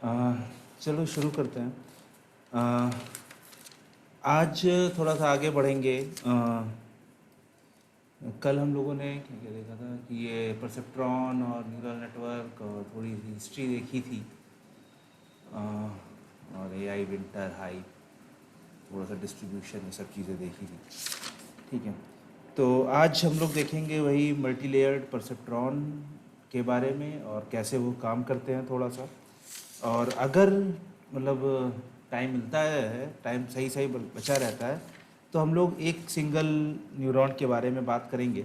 आ, चलो शुरू करते हैं। आ, आज थोड़ा सा आगे बढ़ेंगे। कल हम लोगों ने क्या क्या देखा था कि ये परसेप्ट्रॉन और न्यूरल नेटवर्क और थोड़ी सी हिस्ट्री देखी थी। आ, और एआई विंटर हाइप, थोड़ा सा डिस्ट्रीब्यूशन, ये सब चीज़ें देखी थी। ठीक है, तो आज हम लोग देखेंगे वही मल्टी लेयर्ड परसेप्ट्रॉन के बारे में और कैसे वो काम करते हैं थोड़ा सा। और अगर मतलब टाइम मिलता है, टाइम सही सही बचा रहता है, तो हम लोग एक सिंगल न्यूरॉन के बारे में बात करेंगे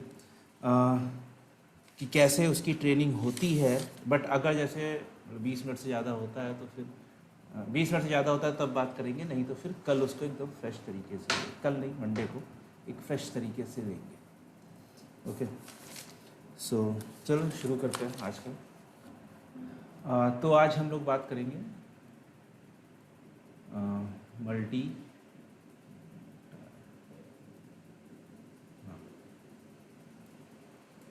कि कैसे उसकी ट्रेनिंग होती है। बट अगर जैसे 20 मिनट से ज़्यादा होता है तो फिर 20 मिनट से ज़्यादा होता है तब बात करेंगे, नहीं तो फिर कल उसको एकदम फ्रेश तरीके से, कल नहीं मंडे को एक फ्रेश तरीके से देंगे। ओके, सो चलो शुरू करते हैं आज का। तो आज हम लोग बात करेंगे मल्टी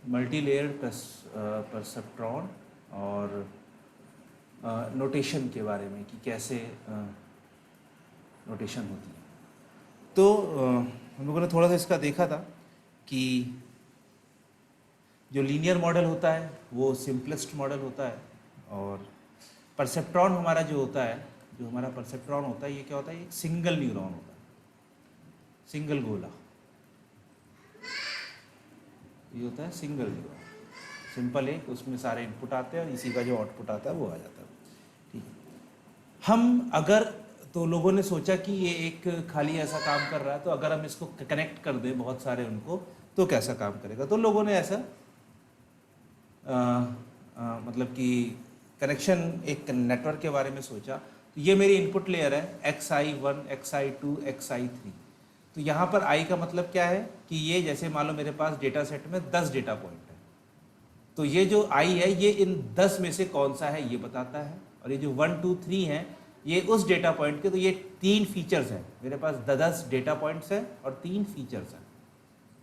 मल्टी लेयर परसेप्ट्रॉन और नोटेशन के बारे में कि कैसे नोटेशन होती है। तो हम लोगों ने थोड़ा सा इसका देखा था कि जो लीनियर मॉडल होता है वो सिंपलेस्ट मॉडल होता है, और परसेप्ट्रॉन हमारा जो होता है, जो हमारा परसेप्ट्रॉन होता है, ये क्या होता है, एक सिंगल न्यूरॉन होता है, सिंगल गोला। ये होता है सिंगल न्यूरॉन, सिंपल है, उसमें सारे इनपुट आते हैं और इसी का जो आउटपुट आता है वो आ जाता है। ठीक है, हम अगर, तो लोगों ने सोचा कि ये एक खाली ऐसा काम कर रहा है, तो अगर हम इसको कनेक्ट कर दें बहुत सारे उनको, तो कैसा काम करेगा। तो लोगों ने ऐसा मतलब कि कनेक्शन एक नेटवर्क के बारे में सोचा। तो ये मेरी इनपुट लेयर है xi1, xi2, xi3। तो यहाँ पर i का मतलब क्या है कि ये जैसे मान लो मेरे पास डेटा सेट में 10 डेटा पॉइंट है, तो ये जो i है ये इन 10 में से कौन सा है ये बताता है। और ये जो 1 2 3 है ये उस डेटा पॉइंट के, तो ये 3 फीचर्स हैं, मेरे पास 10 डेटा पॉइंट्स हैं और 3 फीचर्स हैं।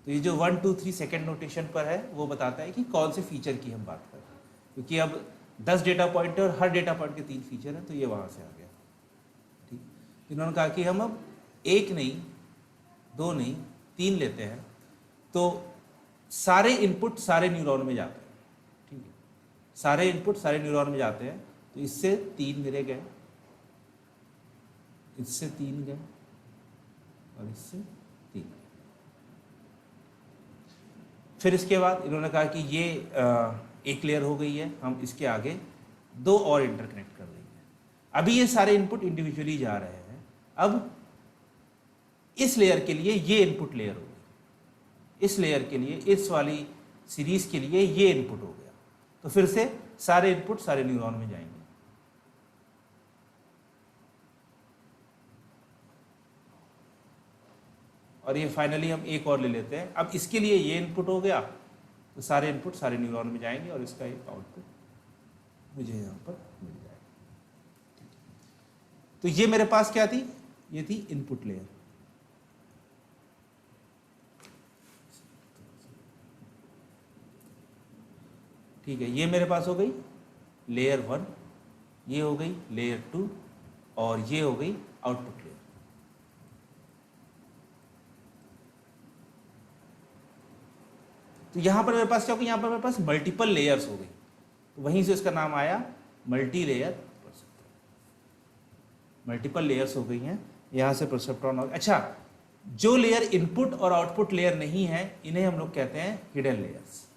तो ये जो 1 2 3 सेकेंड नोटेशन पर है वो बताता है कि कौन से फीचर की हम बात कर रहे हैं, क्योंकि अब 10 डेटा पॉइंट है और हर डेटा पॉइंट के 3 फीचर हैं, तो ये वहाँ से आ गया। ठीक, इन्होंने कहा कि हम अब एक नहीं, दो नहीं, 3 लेते हैं, तो सारे इनपुट सारे न्यूरॉन में जाते हैं। ठीक है, सारे इनपुट सारे न्यूरॉन में जाते हैं, तो इससे 3 मेरे गए, इससे 3 गए और इससे 3। फिर इसके बाद इन्होंने कहा कि ये एक लेयर हो गई है, हम इसके आगे 2 और इंटरकनेक्ट कर देंगे। अभी ये सारे इनपुट इंडिविजुअली जा रहे हैं, अब इस लेयर के लिए ये इनपुट लेयर हो गई, इस लेयर के लिए, इस वाली सीरीज के लिए ये इनपुट हो गया। तो फिर से सारे इनपुट सारे न्यूरॉन में जाएंगे। और ये फाइनली हम एक और ले लेते हैं। अब इसके लिए ये इनपुट हो गया, तो सारे इनपुट सारे न्यूरॉन में जाएंगे और इसका एक आउटपुट मुझे यहाँ पर मिल जाएगा। तो ये मेरे पास क्या थी, ये थी इनपुट लेयर। ठीक है, ये मेरे पास हो गई लेयर 1, ये हो गई लेयर 2 और ये हो गई आउटपुट लेयर। तो यहां पर मेरे पास क्या हो गई, यहां पर मेरे पास मल्टीपल लेयर्स हो गई, तो वहीं से इसका नाम आया multi layer perceptron. Multiple layers हो गई हैं, यहां से परसेप्ट्रॉन। अच्छा, जो लेयर इनपुट और आउटपुट लेयर नहीं है, इन्हें हम लोग कहते हैं हिडन लेयर्स।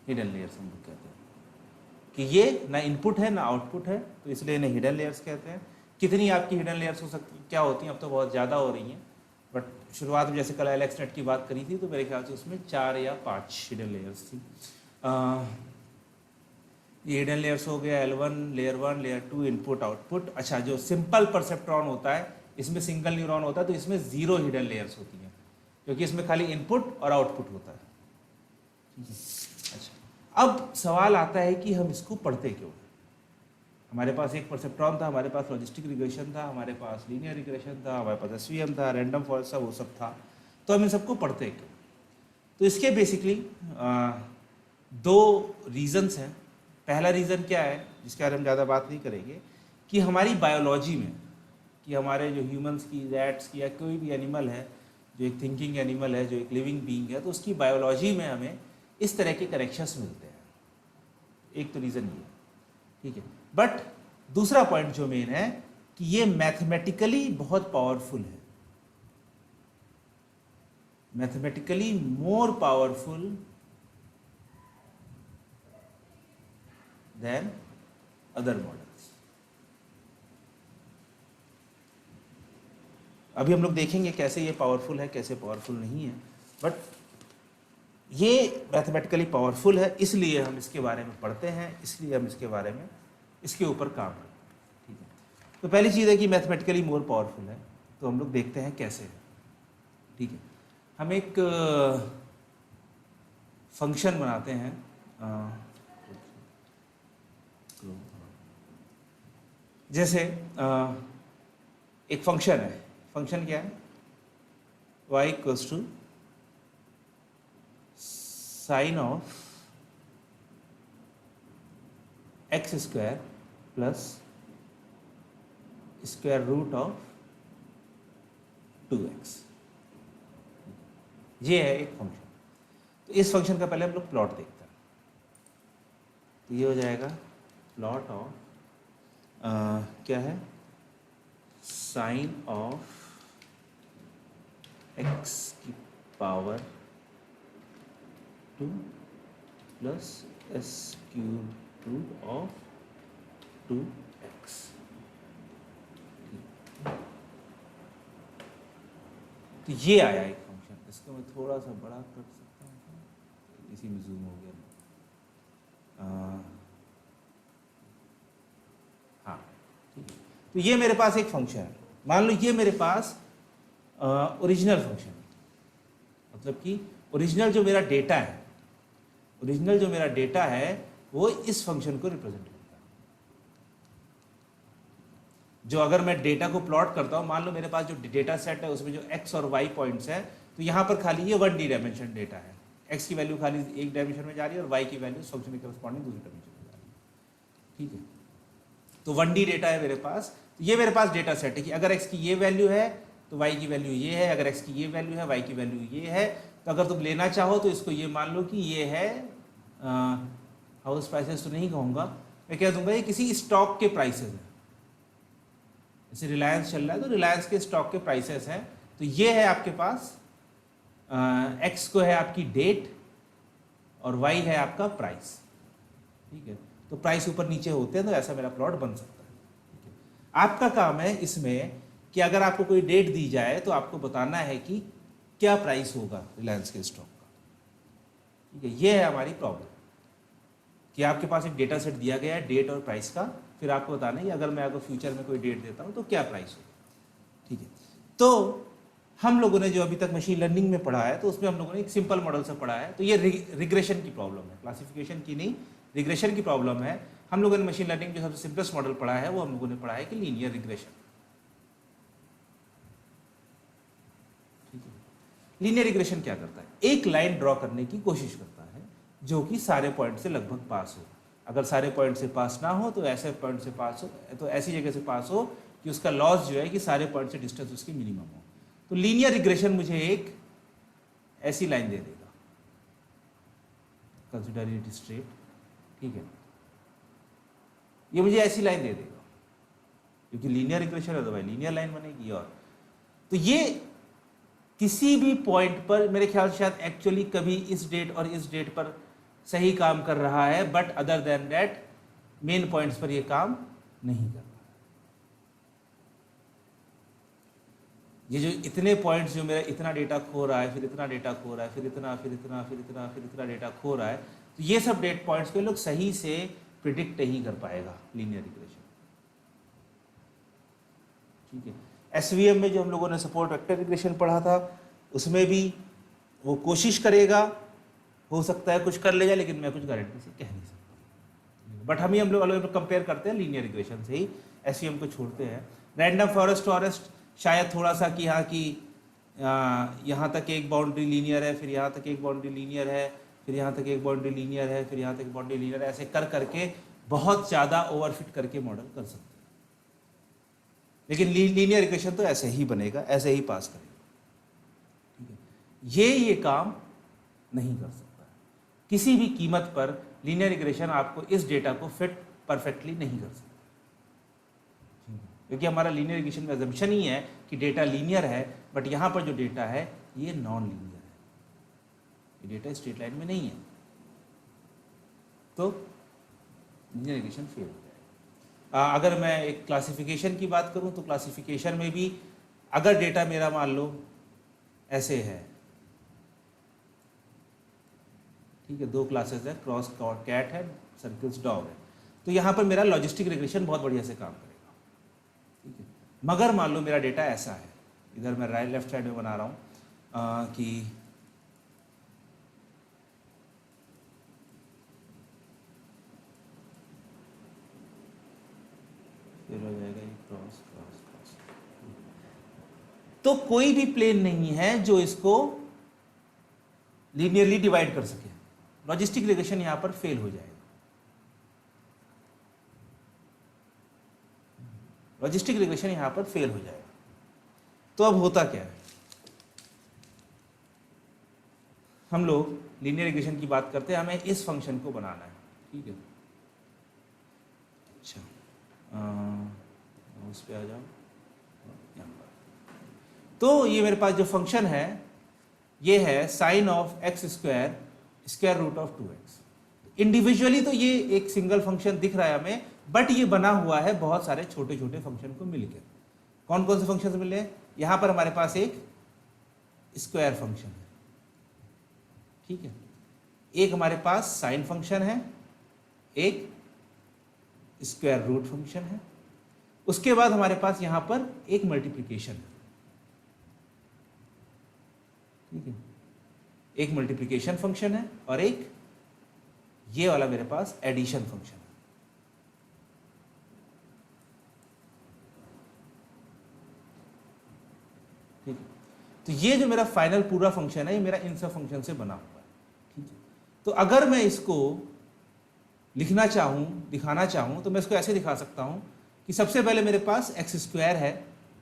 हिडन लेयर्स हम लोग कहते हैं कि ये ना इनपुट है ना आउटपुट है, तो इसलिए इन्हें हिडन लेयर्स कहते हैं। कितनी आपकी हिडन लेयर्स हो सकती, क्या होती हैं, अब तो बहुत ज़्यादा हो रही हैं, बट शुरुआत में जैसे कल एलेक्सनेट की बात करी थी, तो मेरे ख्याल से उसमें 4 या 5 हिडन लेयर्स थी। ये हिडन लेयर्स हो गया L1, layer 1, layer 2, input output. अच्छा, जो सिंपल परसेप्ट्रॉन होता है, इसमें सिंगल न्यूरॉन होता है, तो इसमें 0 हिडन लेयर्स होती हैं, क्योंकि इसमें खाली इनपुट और आउटपुट होता है। अच्छा, अब सवाल आता है कि हम इसको पढ़ते क्यों। हमारे पास एक परसेप्ट्रॉन था, हमारे पास लॉजिस्टिक रिग्रेशन था, हमारे पास लीनियर रिग्रेशन था, हमारे पास SVM था, रैंडम फॉरेस्ट था, वो सब था, तो हम इन सबको पढ़ते क्यों। तो इसके बेसिकली दो रीज़न्स हैं। पहला रीज़न क्या है, जिसके बारे में ज़्यादा बात नहीं करेंगे, कि हमारी बायोलॉजी में, कि हमारे जो ह्यूमंस की, रैट्स की, या कोई भी एनिमल है जो एक थिंकिंग एनिमल है, जो एक लिविंग बीइंग है, तो उसकी बायोलॉजी में हमें इस तरह के कनेक्शंस मिलते हैं। एक तो रीज़न ये, ठीक है। बट दूसरा पॉइंट जो मेन है कि ये मैथमेटिकली बहुत पावरफुल है, mathematically more powerful than other models. अभी हम लोग देखेंगे कैसे ये पावरफुल है, कैसे पावरफुल नहीं है, बट ये मैथमेटिकली पावरफुल है, इसलिए हम इसके बारे में पढ़ते हैं, इसलिए हम इसके बारे में, इसके ऊपर काम करते हैं, ठीक है। तो पहली चीज़ है कि मैथमेटिकली मोर पावरफुल है, तो हम लोग देखते हैं कैसे है, ठीक है। हम एक फंक्शन बनाते हैं, जैसे एक फंक्शन है, फंक्शन क्या है, y equals to sine of X square plus square root of 2x। ये है एक फंक्शन। तो इस फंक्शन का पहले हम लोग प्लॉट देखते हैं। तो ये हो जाएगा प्लॉट ऑफ क्या है, साइन ऑफ x की power 2 plus s cube root of 2x। तो ये आया एक फंक्शन। इसको मैं थोड़ा सा बड़ा कर सकता हूँ, इसी में जूम हो गया। हाँ, ठीक है। तो ये मेरे पास एक फंक्शन है, मान लो ये मेरे पास ओरिजिनल फंक्शन है, मतलब कि ओरिजिनल जो मेरा डेटा है, ओरिजिनल जो मेरा डेटा है वो इस फंक्शन को रिप्रेजेंट करता है। जो अगर मैं डेटा को प्लॉट करता हूँ, मान लो मेरे पास जो डेटा सेट है उसमें जो x और y पॉइंट्स है, तो यहाँ पर खाली ये 1D डायमेंशन डेटा है, x की वैल्यू खाली एक डायमेंशन में जा रही है और y की वैल्यू उस फंक्शन के करस्पॉन्डिंग दूसरी डायमेंशन में जा रही है, ठीक है। तो 1D डेटा है मेरे पास। तो ये मेरे पास डेटा सेट है कि अगर x की ये वैल्यू है तो y की वैल्यू ये है, अगर x की ये वैल्यू है y की वैल्यू ये है। तो अगर तुम लेना चाहो तो इसको ये मान लो कि ये है हाउस प्राइसेस तो नहीं कहूँगा, मैं कह दूंगा ये किसी स्टॉक के प्राइसेस है। जैसे रिलायंस चल रहा है तो रिलायंस के स्टॉक के प्राइसेस हैं। तो ये है आपके पास x को है आपकी डेट और y है आपका प्राइस, ठीक है। तो प्राइस ऊपर नीचे होते हैं, तो ऐसा मेरा प्लॉट बन सकता है, ठीक है। आपका काम है इसमें कि अगर आपको कोई डेट दी जाए तो आपको बताना है कि क्या प्राइस होगा रिलायंस के स्टॉक का, ठीक है। ये है हमारी प्रॉब्लम कि आपके पास एक डेटा सेट दिया गया है डेट और प्राइस का, फिर आपको बताना है कि अगर मैं अगर फ्यूचर में कोई डेट देता हूँ तो क्या प्राइस होगा, ठीक है। तो हम लोगों ने जो अभी तक मशीन लर्निंग में पढ़ा है तो उसमें हम लोगों ने एक सिंपल मॉडल से पढ़ा है। तो ये रिग्रेशन की प्रॉब्लम है, क्लासिफिकेशन की नहीं, रिग्रेशन की प्रॉब्लम है। हम लोगों ने मशीन लर्निंग जो सबसे सिंपलेस्ट मॉडल पढ़ा है वो हम लोगों ने पढ़ा है कि लीनियर रिग्रेशन, ठीक है। लीनियर रिग्रेशन क्या करता है, एक लाइन ड्रॉ करने की कोशिश करता है जो कि सारे पॉइंट से लगभग पास हो। अगर सारे पॉइंट से पास ना हो तो ऐसे पॉइंट से पास हो, तो ऐसी जगह से पास हो कि उसका लॉस जो है कि सारे पॉइंट से डिस्टेंस उसकी मिनिमम हो। तो लीनियर रिग्रेशन मुझे एक ऐसी लाइन दे देगा, कंसिडर इट स्ट्रेट, ठीक है। ये मुझे ऐसी लाइन दे देगा क्योंकि लीनियर रिग्रेशन है तो भाई लीनियर लाइन बनेगी। और तो ये किसी भी पॉइंट पर मेरे ख्याल से शायद एक्चुअली कभी इस डेट और इस डेट पर सही काम कर रहा है, but other than that main points पर ये काम नहीं कर रहा। ये जो इतने पॉइंट्स जो मेरा इतना डेटा खो रहा है, फिर इतना डेटा खो रहा है, फिर इतना फिर इतना फिर इतना फिर इतना डेटा खो रहा है, तो ये सब डेट पॉइंट्स को लोग सही से प्रिडिक्ट नहीं कर पाएगा लीनियर रिग्रेशन, ठीक है। एसवीएम में जो हम लोगों ने सपोर्ट वेक्टर रिग्रेशन पढ़ा था उसमें भी वो कोशिश करेगा, हो सकता है कुछ कर लेगा, लेकिन मैं कुछ गारंटी से कह नहीं सकता। बट हम लोग कंपेयर करते हैं लीनियर रिग्रेशन से ही, एसवीएम को छोड़ते हैं। रैंडम फॉरेस्ट शायद थोड़ा सा कि हाँ कि यहाँ तक एक बाउंड्री लीनियर है, फिर यहाँ तक एक बाउंड्री लीनियर है, फिर यहाँ तक एक बाउंड्री लीनियर है, फिर यहाँ तक बाउंड्री लीनियर है, ऐसे कर करके बहुत ज़्यादा ओवरफिट करके मॉडल कर सकते हैं। लेकिन लीनियर इक्वेशन तो ऐसे ही बनेगा, ऐसे ही पास करेगा, ठीक है। ये काम नहीं कर सकता किसी भी कीमत पर। लीनियर इक्वेशन आपको इस डेटा को फिट परफेक्टली नहीं कर सकता, क्योंकि हमारा लीनियर इक्वेशन में अजम्पशन ही है कि डेटा लीनियर है, बट यहाँ पर जो डेटा है ये नॉन लीनियर है, ये डेटा स्ट्रेट लाइन में नहीं है, तो लीनियर इक्वेशन फेल हो जाएगा। अगर मैं एक क्लासिफिकेशन की बात करूँ तो क्लासिफिकेशन में भी अगर डेटा मेरा मान लो ऐसे है, ठीक है, 2 क्लासेस है, क्रॉस कैट है, सर्किल्स डॉग है, तो यहाँ पर मेरा लॉजिस्टिक रिग्रेशन बहुत बढ़िया से काम करेगा, ठीक है। मगर मान लो मेरा डेटा ऐसा है, इधर मैं राइट लेफ्ट साइड में बना रहा हूँ कि फिर हो जाएगा ये क्रॉस क्रॉस क्रॉस, तो कोई भी प्लेन नहीं है जो इसको लीनियरली डिवाइड कर सके, लॉजिस्टिक रिग्रेशन यहां पर फेल हो जाएगा। लॉजिस्टिक रिग्रेशन यहां पर फेल हो जाएगा। तो अब होता क्या है, हम लोग लीनियर रिग्रेशन की बात करते हैं, हमें इस फंक्शन को बनाना है, ठीक है। अच्छा, उस पे आ जाओ यहाँ पर। तो ये मेरे पास जो फंक्शन है ये है sine of X square square root of 2x। इंडिविजुअली तो ये एक सिंगल फंक्शन दिख रहा है हमें, बट ये बना हुआ है बहुत सारे छोटे छोटे फंक्शन को मिलकर। कौन कौन से फंक्शन मिले हैं, यहाँ पर हमारे पास एक स्क्वायर फंक्शन है, ठीक है, एक हमारे पास साइन फंक्शन है, एक स्क्वायर रूट फंक्शन है, उसके बाद हमारे पास यहां पर एक मल्टीप्लिकेशन है, ठीक है, एक मल्टीप्लिकेशन फंक्शन है और एक ये वाला मेरे पास एडिशन फंक्शन है, ठीक है। तो ये जो मेरा फाइनल पूरा फंक्शन है ये मेरा इन सब फंक्शन से बना हुआ है, ठीक है। तो अगर मैं इसको लिखना चाहूँ, दिखाना चाहूँ, तो मैं इसको ऐसे दिखा सकता हूँ कि सबसे पहले मेरे पास एक्स स्क्वायर है,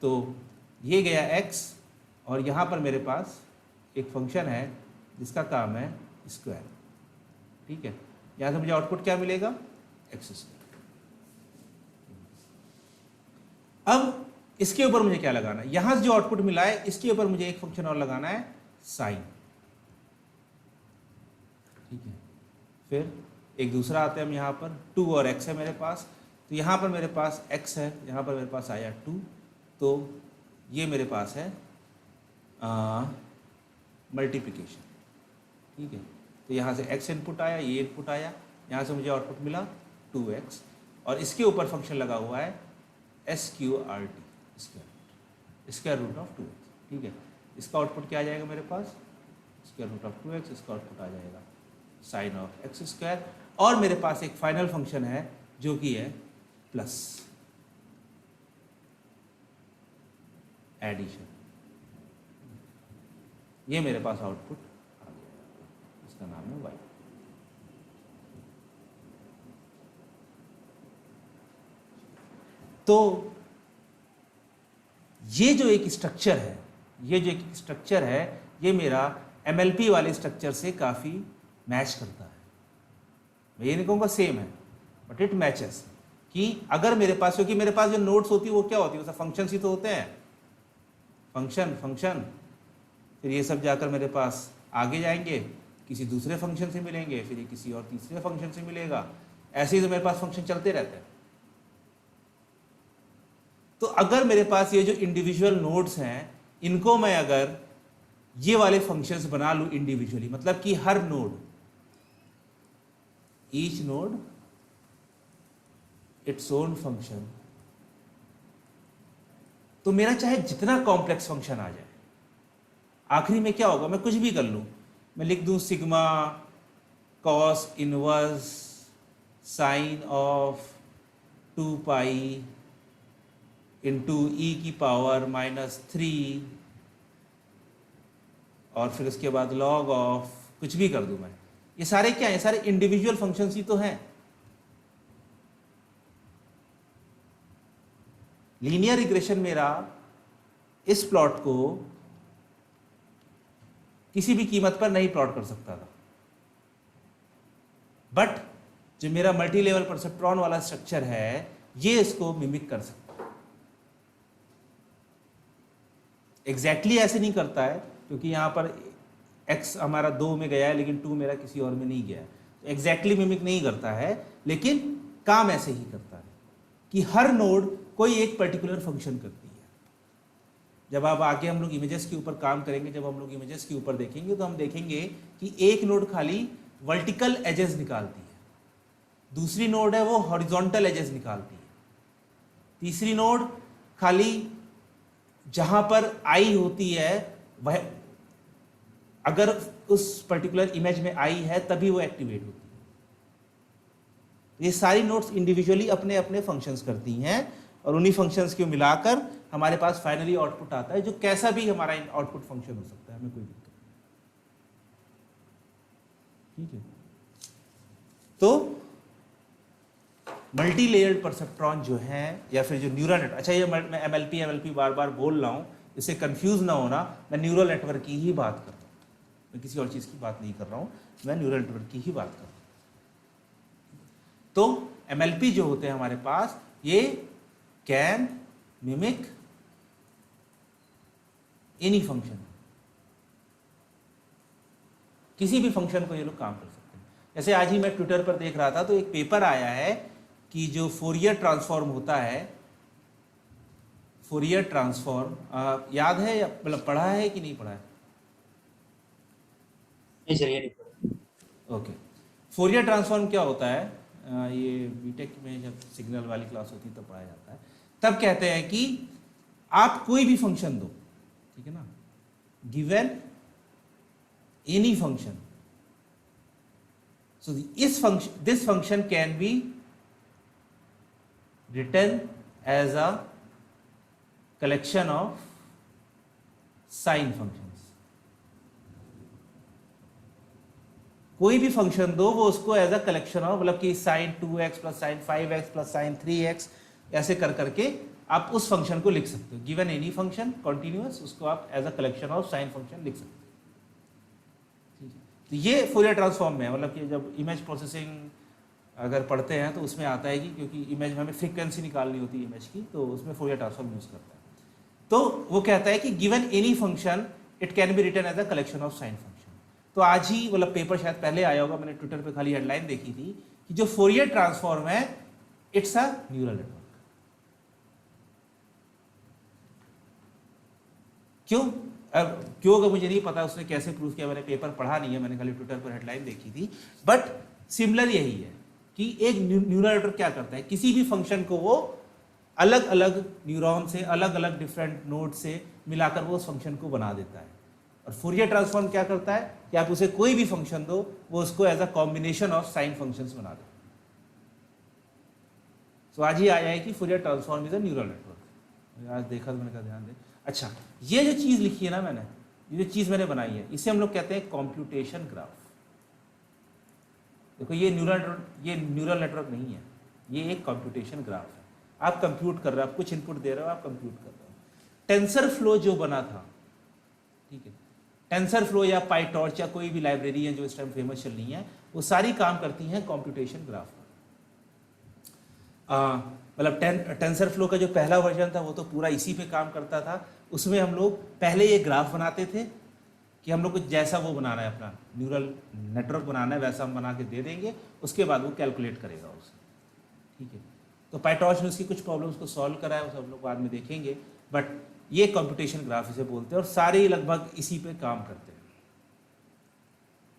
तो ये गया एक्स, और यहाँ पर मेरे पास एक फंक्शन है जिसका काम है स्क्वायर, ठीक है। यहाँ से मुझे आउटपुट क्या मिलेगा, एक्स स्क्वायर। अब इसके ऊपर मुझे क्या लगाना है, यहाँ से जो आउटपुट मिला है इसके ऊपर मुझे एक फंक्शन और लगाना है साइन, ठीक है। फिर एक दूसरा आते हैं हम यहाँ पर 2 और x है मेरे पास, तो यहाँ पर मेरे पास x है, यहाँ पर मेरे पास आया 2, तो ये मेरे पास है मल्टीप्लिकेशन, ठीक है। तो यहाँ से x इनपुट आया, ये इनपुट आया, यहाँ से मुझे आउटपुट मिला 2x, और इसके ऊपर फंक्शन लगा हुआ है SQRT, square root of 2x, ठीक है। इसका आउटपुट क्या आ जाएगा मेरे पास, स्क्वायर रूट ऑफ 2x, इसका आउटपुट आ जाएगा साइन ऑफ एक्स स्क्वायर, और मेरे पास एक फाइनल फंक्शन है जो कि है प्लस एडिशन, ये मेरे पास आउटपुट आ गया, इसका नाम है y। तो ये जो एक स्ट्रक्चर है, ये मेरा MLP वाले स्ट्रक्चर से काफ़ी मैच करता है। मैं ये नहीं कहूँगा सेम है, बट इट मैचेस, कि अगर मेरे पास, क्योंकि मेरे पास जो नोट्स होती है वो क्या होती है, फंक्शन ही तो होते हैं, फंक्शन, फिर ये सब जाकर मेरे पास आगे जाएंगे, किसी दूसरे फंक्शन से मिलेंगे, फिर ये किसी और तीसरे फंक्शन से मिलेगा, ऐसे ही तो मेरे पास फंक्शन चलते रहते हैं। तो अगर मेरे पास ये जो इंडिविजुअल नोड्स हैं, इनको मैं अगर ये वाले फंक्शंस बना लूं इंडिविजुअली, मतलब कि हर node, each node its own function, तो मेरा चाहे जितना कॉम्प्लेक्स फंक्शन आ जाए, आखिरी में क्या होगा, मैं कुछ भी कर लूं, मैं लिख दूं sigma cos inverse sine of 2 pi into e की पावर -3 और फिर उसके बाद log ऑफ कुछ भी कर दूं मैं। ये सारे क्या है, सारे इंडिविजुअल फंक्शंस ही तो हैं। लीनियर रिग्रेशन मेरा इस प्लॉट को किसी भी कीमत पर नहीं प्लॉट कर सकता था, बट जो मेरा मल्टी लेवल परसेप्ट्रॉन वाला स्ट्रक्चर है ये इसको मिमिक कर सकता है। एग्जैक्टली ऐसे नहीं करता है, क्योंकि यहां पर x हमारा 2 में गया है लेकिन 2 मेरा किसी और में नहीं गया है, तो एग्जैक्टली मिमिक नहीं करता है, लेकिन काम ऐसे ही करता है कि हर नोड कोई एक पर्टिकुलर फंक्शन करती है। जब आप आगे हम लोग इमेजेस के ऊपर काम करेंगे, जब हम लोग इमेजेस के ऊपर देखेंगे तो हम देखेंगे कि एक नोड खाली वर्टिकल एजेस निकालती है, दूसरी नोड है वो हॉरिजॉन्टल एजेस निकालती है, तीसरी नोड खाली जहां पर आई होती है वह अगर उस पर्टिकुलर इमेज में आई है तभी वो एक्टिवेट होती है। ये सारी नोड्स इंडिविजुअली अपने अपने फंक्शंस करती हैं और उन्हीं फंक्शंस को मिलाकर हमारे पास फाइनली आउटपुट आता है, जो कैसा भी हमारा आउटपुट फंक्शन हो सकता है, हमें कोई दिक्कत नहीं। ठीक है, तो मल्टी लेयर्ड परसेप्ट्रॉन जो है या फिर जो न्यूरल नेटवर्क, अच्छा ये मैं एमएलपी बार बार बोल रहा हूँ, इससे कंफ्यूज ना होना, मैं न्यूरल नेटवर्क की ही बात कर रहा हूँ, मैं किसी और चीज़ की बात नहीं कर रहा हूँ, मैं न्यूरल नेटवर्क की ही बात कर रहा हूँ। तो एमएलपी जो होते हैं हमारे पास, ये कैन मिमिक एनी फंक्शन, किसी भी फंक्शन को ये लोग काम कर सकते हैं। जैसे आज ही मैं ट्विटर पर देख रहा था तो एक पेपर आया है कि जो फोरियर ट्रांसफॉर्म होता है, फोरियर ट्रांसफॉर्म याद है या मतलब पढ़ा है कि नहीं पढ़ा है? नहीं सर, ये नहीं पढ़ा। ओके, फोरियर ट्रांसफॉर्म क्या होता है, ये बीटेक में जब सिग्नल वाली क्लास होती है तब पढ़ाया जाता है। तब कहते हैं कि आप कोई भी फंक्शन दो, ठीक है ना, given any function, so this function can be written as a collection of sin functions। कोई भी फंक्शन दो वो उसको एज अ कलेक्शन ऑफ, मतलब कि sin 2x plus sin 5x plus sin 3x ऐसे कर करके आप उस फंक्शन को लिख सकते हो। गिवन एनी फंक्शन कॉन्टिन्यूअस, उसको आप as a collection of sine function लिख सकते हो। ठीक है, तो ये फोरियर ट्रांसफॉर्म में है, मतलब कि जब इमेज प्रोसेसिंग अगर पढ़ते हैं तो उसमें आता है कि क्योंकि इमेज में हमें फ्रीक्वेंसी निकालनी होती है इमेज की, तो उसमें फोरियर ट्रांसफॉर्म यूज करता है। तो वो कहता है कि given any function it can be written as a collection of sine function. तो आज ही मतलब पेपर शायद पहले आया होगा, मैंने ट्विटर पे खाली हेडलाइन देखी थी कि जो फोरियर ट्रांसफॉर्म है इट्स अ न्यूरल नेटवर्क। क्यों अगर मुझे नहीं पता उसने कैसे प्रूव किया, मैंने पेपर पढ़ा नहीं है, मैंने खाली ट्विटर पर हेडलाइन देखी थी, बट सिमिलर यही है कि एक न्यूरल नेटवर्क क्या करता है, किसी भी फंक्शन को वो अलग अलग न्यूरॉन से, अलग अलग डिफरेंट नोड से मिलाकर वो उस फंक्शन को बना देता है। और फोरियर ट्रांसफॉर्म क्या करता है कि आप उसे कोई भी फंक्शन दो वो उसको as a combination of sine functions बना दे। तो आज ही आया है कि Fourier transform is a neural network. आज देखा तो मैंने कहा ध्यान दे। अच्छा, ये जो चीज़ लिखी है ना मैंने, ये जो चीज़ मैंने बनाई है, इसे हम लोग कहते हैं कॉम्प्यूटेशन ग्राफ। देखो ये न्यूरल नेटवर्क नहीं है, ये एक कंप्यूटेशन ग्राफ है। आप कंप्यूट कर रहे हो, आप कुछ इनपुट दे रहे हो, आप कंप्यूट कर रहे हो। टेंसर फ्लो जो बना था, ठीक है, टेंसर फ्लो या पाईटॉर्च या कोई भी लाइब्रेरी है जो इस टाइम फेमस चल रही है, वो सारी काम करती हैं कंप्यूटेशन ग्राफ पर। मतलब टेंसर फ्लो का जो पहला वर्जन था वो तो पूरा इसी पे काम करता था। उसमें हम लोग पहले ये ग्राफ बनाते थे कि हम लोग को जैसा वो बनाना है, अपना न्यूरल नेटवर्क बनाना है, वैसा हम बना के दे देंगे, उसके बाद वो कैलकुलेट करेगा उसे। ठीक है, तो पाईटॉर्च ने उसकी कुछ प्रॉब्लम्स को सॉल्व करा है, उसे हम लोग बाद में देखेंगे, बट ये कंप्यूटेशन ग्राफ इसे बोलते हैं और सारे लगभग इसी पे काम करते हैं।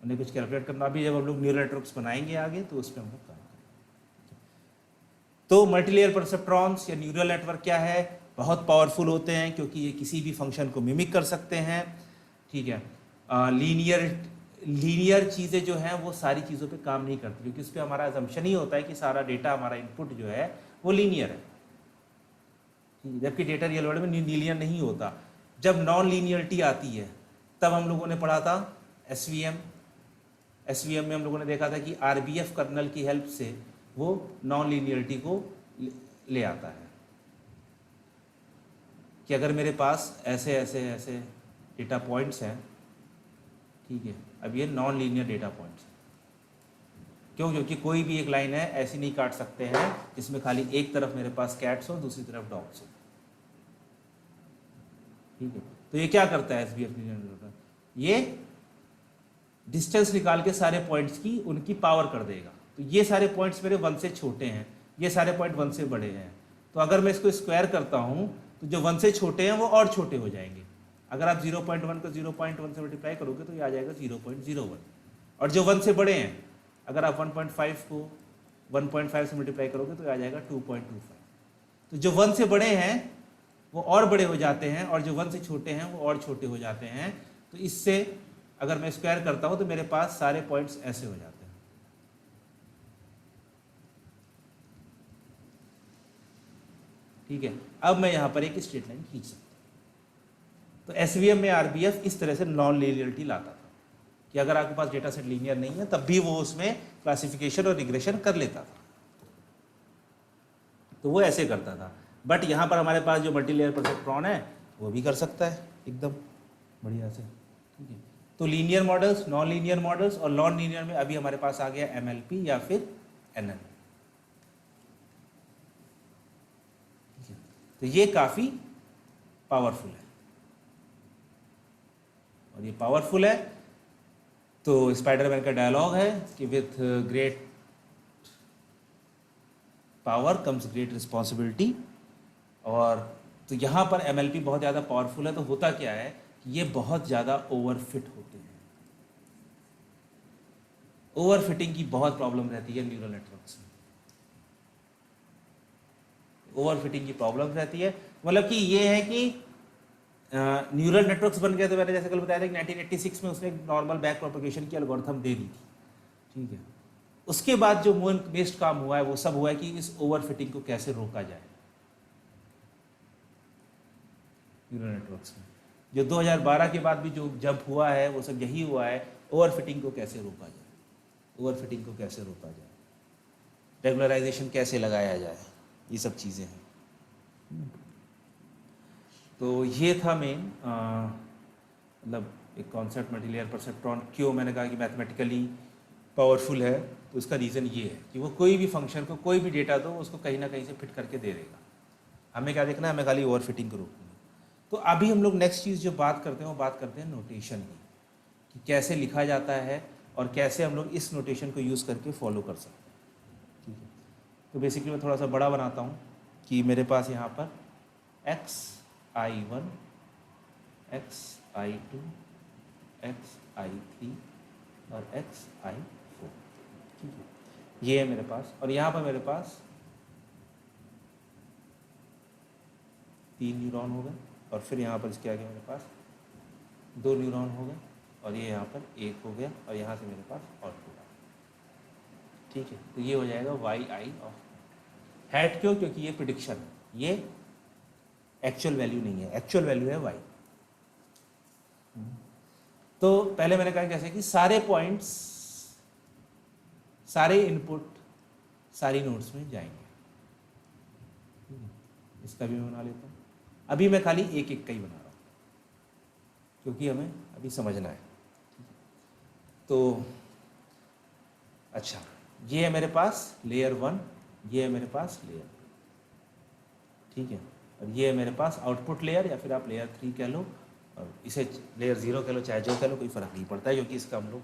उन्हें कुछ कैलकुलेट करना, भी जब हम लोग न्यूरल नेटवर्क्स बनाएंगे आगे तो उस पर हम लोग काम करेंगे। तो मल्टीलेयर परसेप्ट्रॉन्स या न्यूरल नेटवर्क क्या है, बहुत पावरफुल होते हैं क्योंकि ये किसी भी फंक्शन को मिमिक कर सकते हैं। ठीक है, लीनियर चीज़ें जो हैं वो सारी चीज़ों पे काम नहीं करती, क्योंकि उस पर हमारा अजम्पशन ही होता है कि सारा डेटा, हमारा इनपुट जो है वो लीनियर है, जबकि डेटा रियल वर्ल्ड में लीनियर नहीं होता। जब नॉन लीनियरिटी आती है तब हम लोगों ने पढ़ा था एसवीएम। एसवीएम में हम लोगों ने देखा था कि आरबीएफ कर्नल की हेल्प से वो नॉन लीनियरिटी को ले आता है कि अगर मेरे पास ऐसे ऐसे ऐसे डेटा पॉइंट्स हैं, ठीक है, अब ये नॉन लीनियर डेटा पॉइंट्स हैं। क्यों? क्योंकि कोई भी एक लाइन है ऐसी नहीं काट सकते हैं जिसमें खाली एक तरफ मेरे पास कैट्स हो, दूसरी तरफ डॉग्स हो, ठीक है। तो ये क्या करता है एसबीएफ लीनियर, ये डिस्टेंस निकाल के सारे पॉइंट्स की उनकी पावर कर देगा। तो ये सारे पॉइंट्स मेरे 1 से छोटे हैं, ये सारे पॉइंट 1 से बड़े हैं। तो अगर मैं इसको स्क्वायर करता हूँ तो जो 1 से छोटे हैं वो और छोटे हो जाएंगे। अगर आप 0.1 को 0.1 से मल्टीप्लाई करोगे तो ये आ जाएगा 0.01। और जो 1 से बड़े हैं, अगर आप 1.5 को 1.5 से मल्टीप्लाई करोगे तो ये आ जाएगा 2.25। तो जो 1 से बड़े हैं वो और बड़े हो जाते हैं और जो 1 से छोटे हैं वो और छोटे हो जाते हैं। तो इससे अगर मैं स्क्वायर करता हूँ तो मेरे पास सारे पॉइंट्स ऐसे हो जाते हैं, ठीक है। अब मैं यहाँ पर एक स्ट्रेट लाइन खींच सकता हूँ। तो एसवीएम में आरबीएफ इस तरह से नॉन लीनियरिटी लाता था कि अगर आपके पास डेटा सेट लीनियर नहीं है तब भी वो उसमें क्लासिफिकेशन और रिग्रेशन कर लेता था। तो वो ऐसे करता था। बट यहाँ पर हमारे पास जो मल्टी लेयर परसेप्ट्रॉन है वो भी कर सकता है एकदम बढ़िया से, ठीक है। तो linear models, non linear models और नॉन लीनियर में अभी हमारे पास आ गया एमएलपी या फिर एनएल। तो ये काफ़ी पावरफुल है और ये पावरफुल है। तो स्पाइडरमैन का डायलॉग है कि with great power comes great responsibility. और तो यहाँ पर एमएलपी बहुत ज़्यादा पावरफुल है। तो होता क्या है कि ये बहुत ज़्यादा ओवरफिट होते हैं। ओवरफिटिंग की बहुत प्रॉब्लम रहती है न्यूरल नेटवर्क्स में। ओवरफिटिंग की प्रॉब्लम रहती है, मतलब कि ये है कि न्यूरल नेटवर्क्स बन गए। तो मैंने जैसे कल बताया था कि 1986 में उसने एक नॉर्मल बैक प्रोपगेशन की एल्गोरिथम दे दी थी, ठीक है। उसके बाद जो मोस्ट बेस्ड काम हुआ है वो सब हुआ है कि इस ओवरफिटिंग को कैसे रोका जाए न्यूरल नेटवर्क्स में। जो 2012 के बाद भी जो जब हुआ है वो सब यही हुआ है, ओवरफिटिंग को कैसे रोका जाए, ओवरफिटिंग को कैसे रोका जाए, रेगुलराइजेशन कैसे लगाया जाए, ये सब चीज़ें हैं। तो ये था मेन मतलब एक कॉन्सेप्ट मल्टी लेयर परसेप्ट्रॉन। क्यों मैंने कहा कि मैथमेटिकली पावरफुल है, तो इसका रीज़न ये है कि वो कोई भी फंक्शन को कोई भी डेटा दो उसको कहीं ना कहीं से फिट करके दे देगा। हमें क्या देखना है, हमें खाली ओवरफिटिंग को रोकना है। तो अभी हम लोग नेक्स्ट चीज़ जो बात करते हैं वो बात करते हैं नोटेशन की, कि कैसे लिखा जाता है और कैसे हम लोग इस नोटेशन को यूज़ करके फॉलो कर सकते हैं, ठीक है। तो बेसिकली मैं थोड़ा सा बड़ा बनाता हूँ कि मेरे पास यहाँ पर xi1 xi2 xi3 और xi4, ठीक है, ये है मेरे पास। और यहाँ पर मेरे पास 3 न्यूरॉन हो गए और फिर यहाँ पर इसके आगे मेरे पास 2 न्यूरॉन हो गए और ये यहाँ पर 1 हो गया और यहाँ से मेरे पास आउटपुट आ गया, ठीक है। तो ये हो जाएगा yi ऑफ हैट। क्यों? क्योंकि ये प्रिडिक्शन है, ये एक्चुअल वैल्यू नहीं है, एक्चुअल वैल्यू है y। तो पहले मैंने कहा कैसे कि सारे पॉइंट्स, सारे इनपुट सारी नोड्स में जाएंगे। इसका भी मैं बना लेता हूँ। अभी मैं खाली एक एक का ही बना रहा हूँ क्योंकि हमें अभी समझना है। तो अच्छा, ये है मेरे पास लेयर 1, ये है मेरे पास लेयर 2, ठीक है। और ये है मेरे पास आउटपुट लेयर या फिर आप लेयर 3 कह लो और इसे लेयर 0 कह लो, चाहे जो कह लो, कोई फ़र्क नहीं पड़ता है क्योंकि इसका हम लोग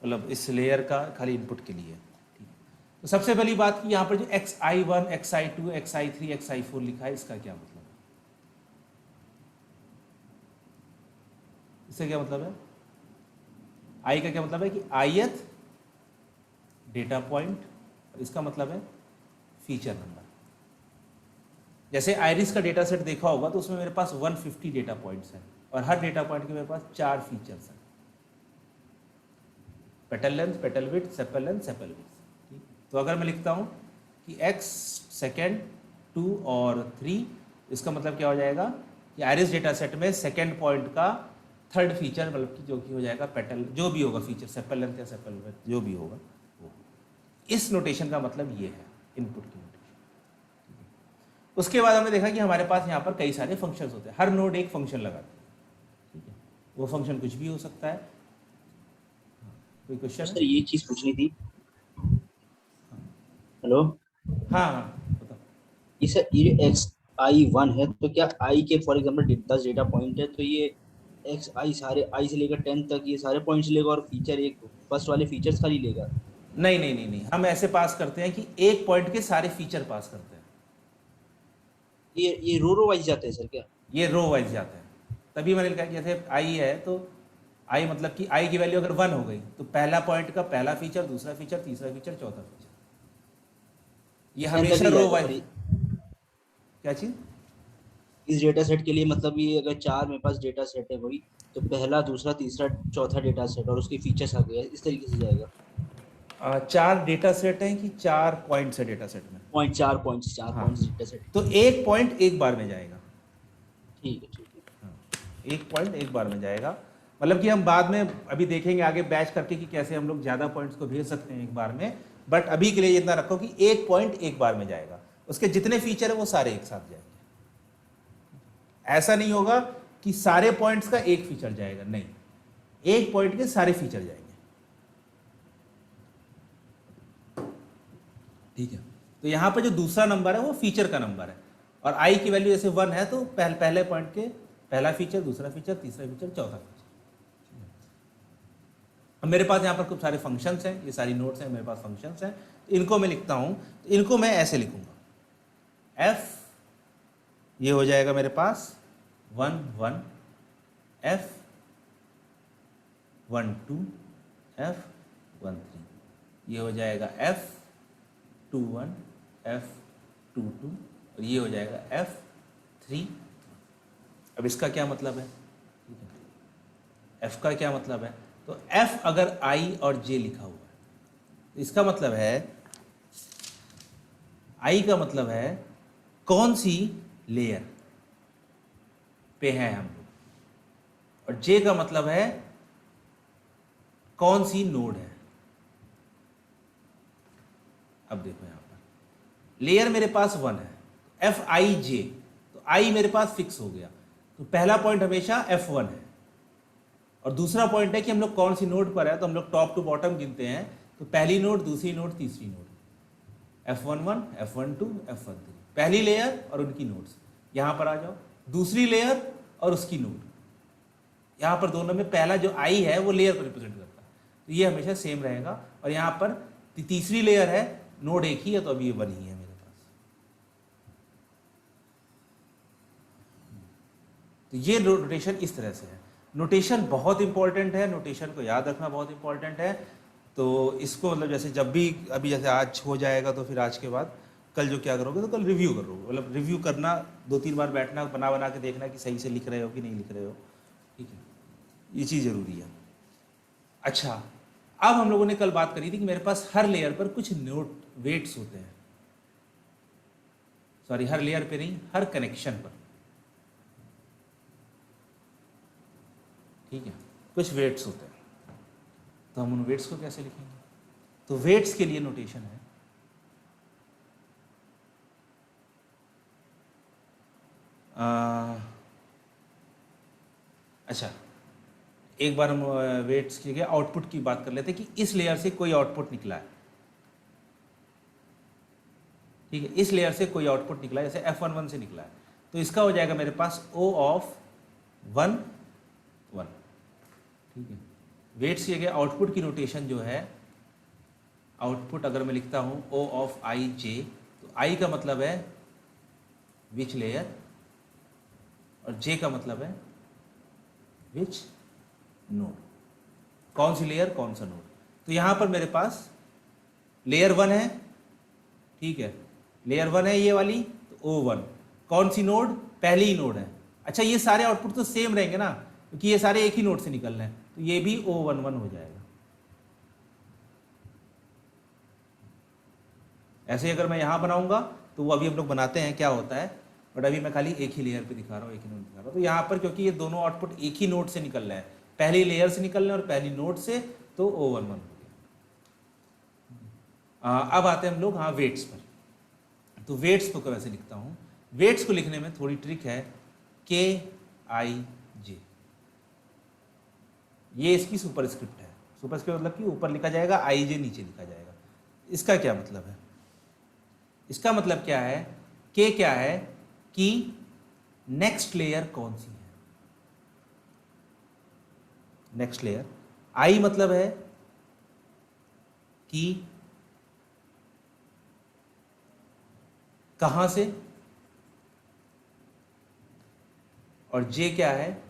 मतलब इस लेयर का खाली इनपुट के लिए, ठीक है। तो सबसे पहली बात कि यहाँ पर जो xi1 xi2 xi3 xi4 लिखा है, इसका क्या मतलब है? इससे क्या मतलब है? i का क्या मतलब है कि ith डेटा पॉइंट, और इसका मतलब है फीचर नंबर। जैसे आयरिस का डेटा सेट देखा होगा तो उसमें मेरे पास 150 डेटा पॉइंट्स हैं और हर डेटा पॉइंट के मेरे पास 4 फीचर्स हैं, petal length, petal width, sepal length, sepal width. तो अगर मैं लिखता हूँ कि x सेकेंड 2 और 3, इसका मतलब क्या हो जाएगा कि आयरिस डेटा सेट में सेकेंड पॉइंट का थर्ड फीचर मतलब कि जो कि हो जाएगा पेटल, जो भी होगा फीचर, सेपल लेंथ या सेपल विड्थ जो भी होगा वो। इस नोटेशन का मतलब ये है इनपुट की नोटेशन। उसके बाद हमने देखा कि हमारे पास यहाँ पर कई सारे फंक्शंस होते हैं, हर नोड एक फंक्शन लगाते हैं, ठीक है। वो फंक्शन कुछ भी हो सकता है। कोई क्वेश्चन सर है? ये चीज पूछनी थी। हेलो। हाँ हाँ बताओ। ये सर ये एक्स आई वन है तो क्या आई के फॉर एग्जाम्पल 10 डेटा पॉइंट है तो ये एक्स आई सारे आई से लेकर 10 तक ये सारे पॉइंट्स लेगा और फीचर एक फर्स्ट वाले फीचर्स खाली लेगा। नहीं नहीं नहीं नहीं, हम ऐसे पास करते हैं कि एक पॉइंट के सारे फीचर पास करते हैं। ये रो वाइज जाते हैं सर क्या? ये रो वाइज जाते हैं। तभी मैंने कहा कि जैसे आई है तो आई मतलब कि आई की वैल्यू अगर 1 हो गई तो पहला पॉइंट का पहला फीचर, दूसरा फीचर, तीसरा फीचर, चौथा फीचर, ये 10 तक हमेशा ही रो जाएगा और वाइज। क्या चीज? इस डेटा सेट के लिए मतलब ये अगर 4 मेरे पास डेटा सेट है कोई तो पहला दूसरा तीसरा चौथा डेटा सेट और उसके फीचर्स आ गए इस तरीके से जाएगा। 4 डेटा सेट हैं कि 4 पॉइंट्स है डेटा सेट में? पॉइंट चार हाँ, पॉइंट्स डेटा सेट। तो एक पॉइंट एक बार में जाएगा। ठीक है ठीक है। हाँ, एक पॉइंट एक बार में जाएगा। मतलब कि हम बाद में अभी देखेंगे आगे बैच करके कि कैसे हम लोग ज़्यादा पॉइंट्स को भेज सकते हैं एक बार में, बट अभी के लिए इतना रखो कि एक पॉइंट एक बार में जाएगा, उसके जितने फीचर है वो सारे एक साथ जाएंगे। ऐसा नहीं होगा कि सारे पॉइंट्स का एक फीचर जाएगा, नहीं, एक पॉइंट के सारे फीचर जाएंगे। ठीक है, तो यहां पर जो दूसरा नंबर है वो फीचर का नंबर है, और आई की वैल्यू जैसे 1 है तो पहले पॉइंट के पहला फीचर, दूसरा फीचर, तीसरा फीचर, चौथा फीचर। अब मेरे पास यहाँ पर खूब सारे फंक्शंस हैं, ये सारी नोट्स हैं, मेरे पास फंक्शंस हैं, तो इनको मैं लिखता हूँ, तो इनको मैं ऐसे लिखूंगा, एफ ये हो जाएगा मेरे पास 1 1, एफ 1 2, एफ 1 3, ये हो जाएगा एफ 2 1, एफ 2 2, और ये हो जाएगा एफ 3। अब इसका क्या मतलब है? एफ का क्या मतलब है? तो एफ अगर आई और जे लिखा हुआ है तो इसका मतलब है, आई का मतलब है कौन सी लेयर पे हैं हम लोग, और जे का मतलब है कौन सी नोड है। अब देखो यहां पर लेयर मेरे पास 1 है, एफ आई जे, तो आई मेरे पास फिक्स हो गया, तो पहला पॉइंट हमेशा F1 है, और दूसरा पॉइंट है कि हम लोग कौन सी नोड पर है, तो हम लोग टॉप टू बॉटम गिनते हैं, तो पहली नोड, दूसरी नोड, तीसरी नोड, F11, F12, F13, पहली लेयर और उनकी नोड्स। यहाँ पर आ जाओ, दूसरी लेयर और उसकी नोड, यहाँ पर दोनों में पहला जो आई है वो लेयर को रिप्रेजेंट करता है, तो ये हमेशा सेम रहेगा, और यहाँ पर तीसरी लेयर है, नोड एक ही है, तो अभी ये 1 ही है मेरे पास। तो ये नोटेशन इस तरह से है। नोटेशन बहुत इंपॉर्टेंट है, नोटेशन को याद रखना बहुत इंपॉर्टेंट है। तो इसको मतलब जैसे जब भी, अभी जैसे आज हो जाएगा तो फिर आज के बाद कल जो क्या करोगे तो कल रिव्यू करोगे, मतलब रिव्यू करना, 2-3 बार बैठना, बना के देखना कि सही से लिख रहे हो कि नहीं लिख रहे हो, ठीक है, ये चीज़ ज़रूरी है। अच्छा, अब हम लोगों ने कल बात करी थी कि मेरे पास हर लेयर पर कुछ नोट वेट्स होते हैं, सॉरी हर लेयर पे नहीं, हर कनेक्शन पर, ठीक है, कुछ वेट्स होते हैं, तो हम उन वेट्स को कैसे लिखेंगे? तो वेट्स के लिए नोटेशन है, अच्छा एक बार हम वेट्स की जगह आउटपुट की बात कर लेते हैं कि इस लेयर से कोई आउटपुट निकला है, ठीक है, इस लेयर से कोई आउटपुट निकला है, जैसे F11 से निकला है, तो इसका हो जाएगा मेरे पास O ऑफ 1 1, ठीक है। वेट्स की जगह आउटपुट की नोटेशन जो है, आउटपुट अगर मैं लिखता हूँ O ऑफ आई जे, तो आई का मतलब है विच लेयर, और जे का मतलब है विच नोड, कौन सी लेयर कौन सा नोड। तो यहाँ पर मेरे पास लेयर 1 है, ठीक है, लेयर 1 है ये वाली, तो O1, कौन सी नोड? पहली ही नोड है। अच्छा, ये सारे आउटपुट तो सेम रहेंगे ना, क्योंकि ये सारे एक ही नोड से निकल रहे हैं, तो ये भी O11 हो जाएगा। ऐसे अगर मैं यहाँ बनाऊंगा तो वो अभी हम लोग बनाते हैं, क्या होता है बट अभी मैं खाली एक ही लेयर पे दिखा रहा हूँ, एक ही नोड दिखा रहा हूँ। तो यहाँ पर क्योंकि ये दोनों आउटपुट एक ही नोड से निकल रहे हैं, पहली लेयर से निकल रहे हैं और पहली नोड से, तो O11 हो गया। अब आते हैं हम लोग हाँ वेट्स पर। तो वेट्स को कैसे लिखता हूँ? वेट्स को लिखने में थोड़ी ट्रिक है, KIJ, ये इसकी सुपरस्क्रिप्ट है। सुपरस्क्रिप्ट मतलब कि ऊपर लिखा जाएगा, IJ नीचे लिखा जाएगा। इसका क्या मतलब है? इसका मतलब क्या है, K क्या है कि नेक्स्ट लेयर कौन सी है, नेक्स्ट लेयर। I मतलब है कि कहां से, और J क्या है,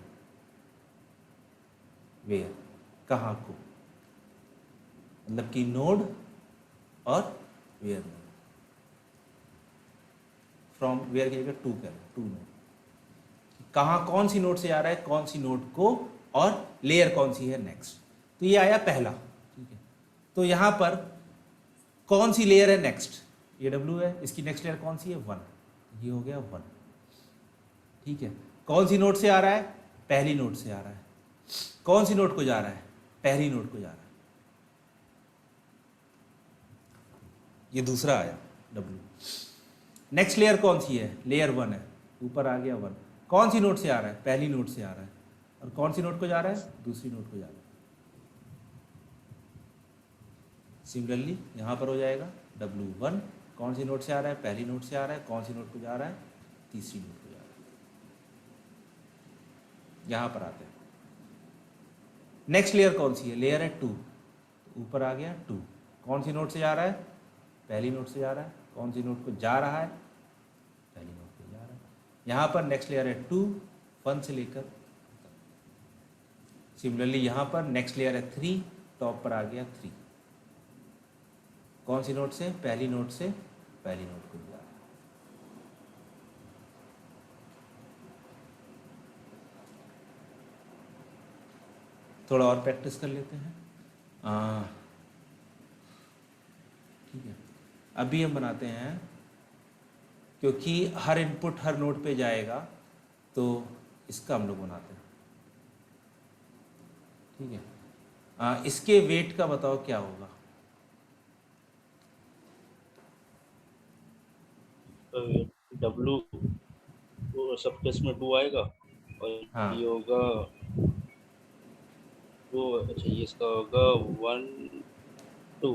वेयर, कहां को, मतलब कि नोड और वेयर नोड। फ्रॉम वेयर की जगह टू कर, टू नोड, कहाँ कौन सी नोड से आ रहा है, कौन सी नोड को, और लेयर कौन सी है नेक्स्ट। तो ये आया पहला, ठीक है। तो यहाँ पर कौन सी लेयर है नेक्स्ट, ये W है, इसकी नेक्स्ट लेयर कौन सी है, 1, ये हो गया 1, ठीक है। कौन सी नोड से आ रहा है, पहली नोड से आ रहा है। कौन सी नोड को जा रहा है, पहली नोड को जा रहा है, ये दूसरा आया W। नेक्स्ट लेयर कौन सी है, लेयर 1 है, ऊपर आ गया 1। कौन सी नोड से आ रहा है, पहली नोड से आ रहा है, और कौन सी नोड को जा रहा है, दूसरी नोड को जा रहा है। सिमिलरली यहाँ पर हो जाएगा W1, कौन सी नोड से आ रहा है, पहली नोड से आ रहा है, कौन सी नोड को जा रहा है, तीसरी नोड को जा रहा है। यहाँ पर आते हैं, नेक्स्ट लेयर कौन सी है, लेयर है 2, तो ऊपर आ गया 2। कौन सी नोड से जा रहा है, पहली नोड से जा रहा है। कौन सी नोड को जा रहा है, पहली नोड को जा रहा है। यहाँ पर नेक्स्ट लेयर है 2, 1 से लेकर। सिमिलरली यहाँ पर नेक्स्ट लेयर है 3, टॉप पर आ गया 3। कौन सी नोड से, पहली नोड से, पहली नोड को जा रहा है। थोड़ा और प्रैक्टिस कर लेते हैं, ठीक है। अभी हम बनाते हैं, क्योंकि हर इनपुट हर नोड पे जाएगा, तो इसका हम लोग बनाते हैं, ठीक है। इसके वेट का बताओ क्या होगा, W सब केस में 2 आएगा, और हाँ ये होगा वो, अच्छा ये इसका होगा 1 2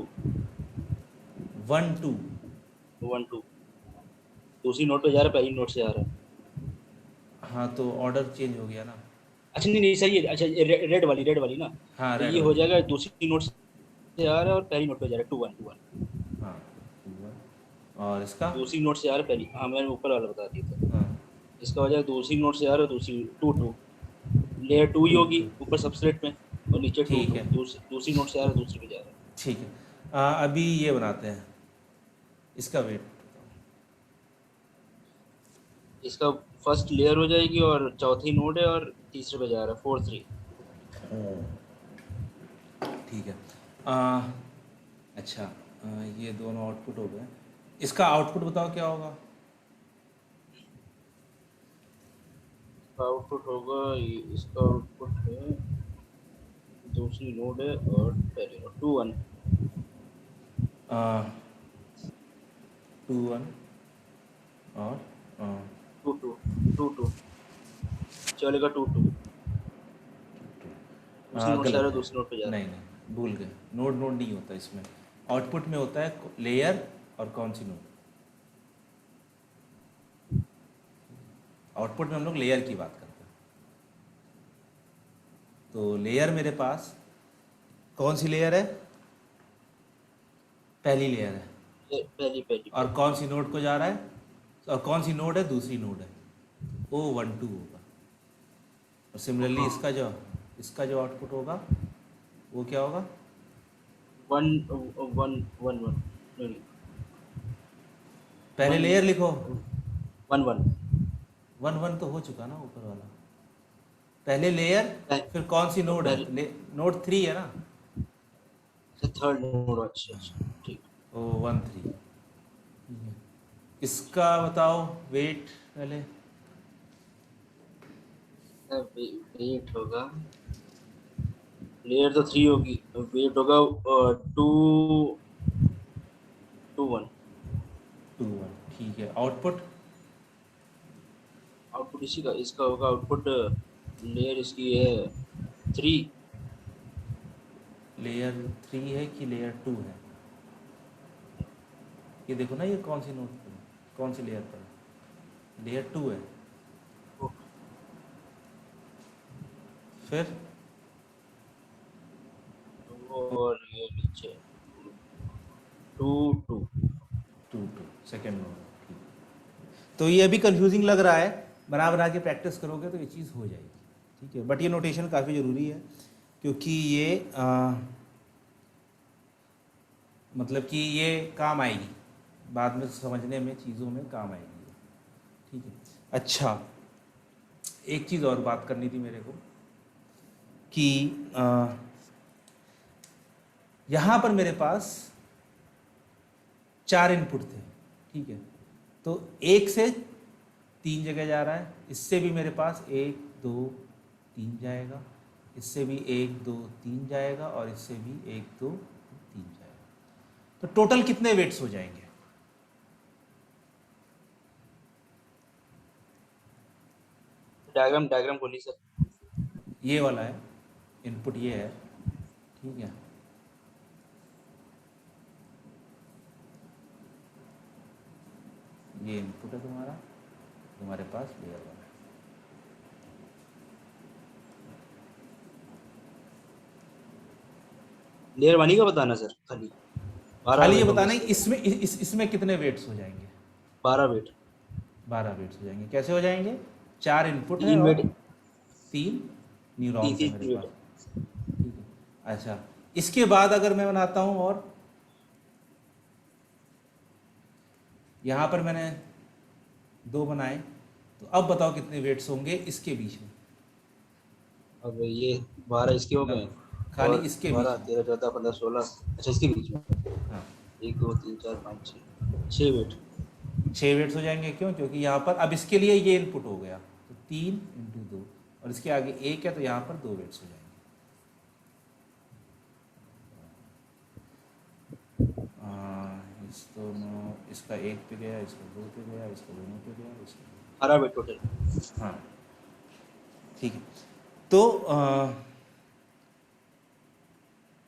1 2। 1 2, दूसरी नोट पे जा रहा है, पहली नोट से आ रहा है। हाँ तो ऑर्डर चेंज हो गया ना। अच्छा नहीं नहीं सही है, अच्छा रेड वाली ना, हाँ तो रेड ये हो वाली, जाएगा दूसरी नोट से आ रहा है और पहली नोट पे जा रहा है 2 1 2 1। हाँ 2 1। और इसका, दूसरी नोट से आ रहा है पहली, हाँ मैंने ऊपर वाला बता दिया था। हाँ इसका हो जाएगा दूसरी नोट से आ रहा है, दूसरी 2 2, लेयर 2 ही 2 होगी 2, ऊपर सबस्ट्रेट में, और नीचे 2 ठीक 2, है दूसरी नोट से आ रहा है, दूसरी पे जा रहा है। ठीक है। अभी ये बनाते हैं, इसका वेट। इसका फर्स्ट लेयर हो जाएगी और चौथी नोड है और तीसरे पे जा रहा है 4 3। ठीक है। अच्छा, ये दोनों आउटपुट हो गए, इसका आउटपुट बताओ क्या होगा। आउटपुट होगा इसका आउटपुट है, दूसरी नोड है और पहली नोड 2 1 2 1 और 2 2 2 2 चलेगा 2 2, दूसरी नोड से आ रहा गलत है, है, दूसरी नोड पे जा रहा नहीं नहीं भूल गए, नोड नोड नहीं होता इसमें। आउटपुट में होता है लेयर और कौन सी नोड। आउटपुट में हम लोग लेयर की बात करते हैं। तो लेयर मेरे पास कौन सी लेयर है, पहली लेयर है। है, पहली पहली और पहली। कौन सी नोड को जा रहा है, और कौन सी नोड है, दूसरी नोड है, वो 1 2 होगा। और सिमिलरली हाँ इसका जो आउटपुट होगा वो क्या होगा, 1 1 1 1 नहीं पहले 1 लेयर लिखो। 1 1 1 1 तो हो चुका ना ऊपर वाला, पहले लेयर, फिर कौन सी नोड पहले है, नोड 3 है ना, थर्ड नोड। अच्छा अच्छा ठीक। ओ 1 3। इसका बताओ वेट, पहले। वेट होगा, लेयर तो 3 होगी, वेट होगा 2 2 1। 2 1, ठीक है। आउटपुट आउटपुट इसी का, इसका होगा आउटपुट, लेयर इसकी है 3। लेयर 3 है कि लेयर 2 है? ये देखो ना, ये कौन सी नोट पर है, कौन सी लेयर पर है? लेयर 2 है। फिर और ये नीचे 2 2। 2 2 सेकेंड नोट, ठीक। तो ये अभी कंफ्यूजिंग लग रहा है, बना बना के प्रैक्टिस करोगे तो ये चीज़ हो जाएगी, ठीक है। बट ये नोटेशन काफ़ी ज़रूरी है, क्योंकि ये मतलब कि ये काम आएगी बाद में समझने में, चीज़ों में काम आएगी, ठीक है। अच्छा, एक चीज़ और बात करनी थी मेरे को कि यहाँ पर मेरे पास 4 इनपुट थे, ठीक है। तो 1 से 3 जगह जा रहा है, इससे भी मेरे पास 1 2 3 जाएगा, इससे भी 1 2 3 जाएगा, और इससे भी 1 2 3 जाएगा। तो टोटल कितने वेट्स हो जाएंगे? डायग्राम डायग्राम बोली सर। ये वाला है इनपुट, ये है, ठीक है। ये इनपुट है तुम्हारा, तुम्हारे पास लेयर 1 है। लेयर 1 का बताना सर, खाली 12 खाली ये वेट होंगे बताना है इसके। इसमें इसमें कितने वेट्स हो जाएंगे? 12 वेट। 12 वेट्स हो जाएंगे। कैसे हो जाएंगे? 4 इनपुट है 3 और वेट, 3 तीन न्यूरॉन्स है मेरे तीन वेट पास, ठीक है। अच्छा, इसके बाद अगर मैं बनाता हूँ, और यहाँ पर मैंने 2 बनाए, तो अब बताओ कितने वेट्स होंगे इसके बीच में? अब ये 12 इसके हो गए, खाली और इसके बीच 12 में। 13 14 15 16, अच्छा इसके बीच में हाँ, 1 2 3 4 5 6 वेट। 6 वेट्स हो जाएंगे। क्यों? क्योंकि यहाँ पर अब इसके लिए ये इनपुट हो गया, तो 3 × 2, और इसके आगे 1 है, तो यहाँ पर 2 वेट्स हो जाएंगे। इस दोनों, इसका 1 पे गया, इसका 2 पे गया, इसका दोनों पे गया, इसका 12 वेट टोटल। हाँ, ठीक है। तो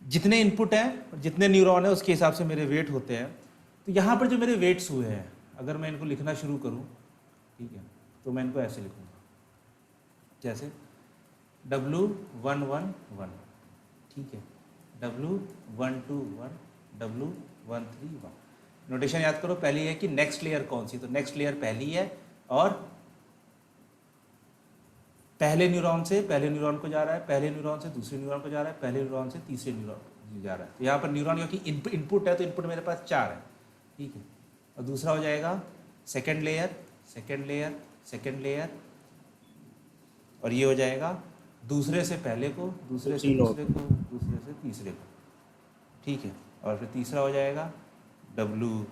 जितने इनपुट हैं, जितने न्यूरॉन है, उसके हिसाब से मेरे वेट होते हैं। तो यहाँ पर जो मेरे वेट्स हुए हैं, अगर मैं इनको लिखना शुरू करूँ, ठीक है, तो मैं इनको ऐसे लिखूँगा, जैसे W111, ठीक है, W121, W131। नोटेशन याद करो, पहली है कि नेक्स्ट लेयर कौन सी, तो नेक्स्ट लेयर पहली है, और पहले न्यूरॉन से पहले न्यूरॉन को जा रहा है, पहले न्यूरॉन से दूसरे न्यूरॉन को जा रहा है, पहले न्यूरॉन से तीसरे न्यूरॉन जा रहा है। तो यहाँ पर न्यूरॉन क्योंकि इनपुट है, तो इनपुट मेरे पास 4 है, ठीक है। और दूसरा हो जाएगा second layer, second layer, second layer, और ये हो जाएगा दूसरे से पहले को, दूसरे से दूसरे को, दूसरे से तीसरे को, ठीक है। और फिर तीसरा हो जाएगा W,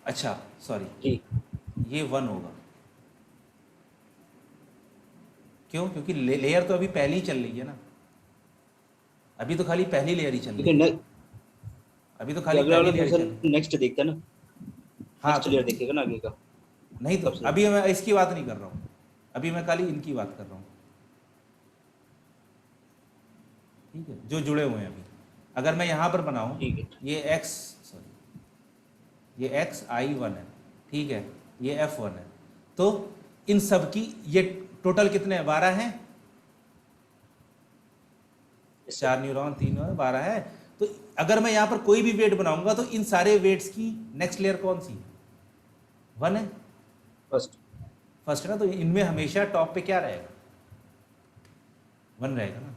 अच्छा सॉरी, ये 1 होगा। क्यों? क्योंकि लेयर तो अभी पहली ही चल रही है ना, अभी तो खाली पहली लेयर ही चल रही है, अभी तो खाली पहली लेयर ही चल रही है। नेक्स्ट देखते हैं ना, हाँ, नेक्स्ट लेयर देखेगा ना आगे का। नहीं तो अभी मैं इसकी बात नहीं कर रहा हूँ, अभी मैं खाली इनकी बात कर रहा हूँ, ठीक है, जो जुड़े हुए हैं अभी। अगर मैं यहाँ पर बनाऊँ, ये XI1 है, ठीक है, ये F1 है, तो इन सब की ये टोटल कितने हैं? 12 हैं। 4 न्यूरॉन, 3 न्यूरॉन, 12 है। तो अगर मैं यहाँ पर कोई भी वेट बनाऊंगा, तो इन सारे वेट्स की नेक्स्ट लेयर कौन सी है? 1 है, फर्स्ट है ना। तो इनमें हमेशा टॉप पे क्या रहेगा? 1 रहेगा ना,